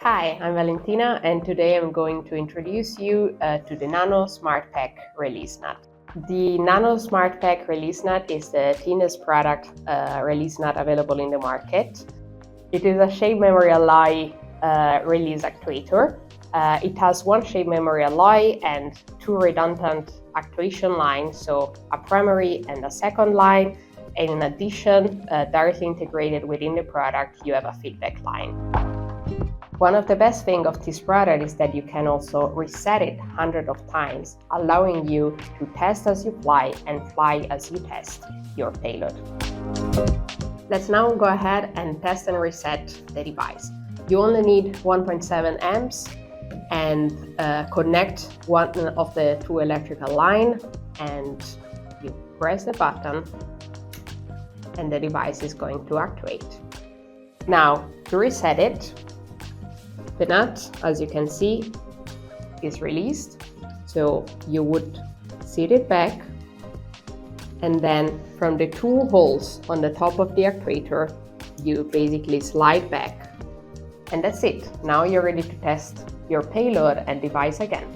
Hi, I'm Valentina, and today I'm going to introduce you to the Nano Smart Pack release nut. The Nano Smart Pack release nut is the thinnest product release nut available in the market. It is a shape memory alloy release actuator. It has one shape memory alloy and two redundant actuation lines, so a primary and a second line. And in addition, directly integrated within the product, you have a feedback line. One of the best things of this product is that you can also reset it hundreds of times, allowing you to test as you fly and fly as you test your payload. Let's now go ahead and test and reset the device. You only need 1.7 amps and connect one of the two electrical lines, and you press the button and the device is going to actuate. Now, to reset it, the nut, as you can see, is released. So you would sit it back, and then from the two holes on the top of the actuator, you basically slide back. And that's it. Now you're ready to test your payload and device again.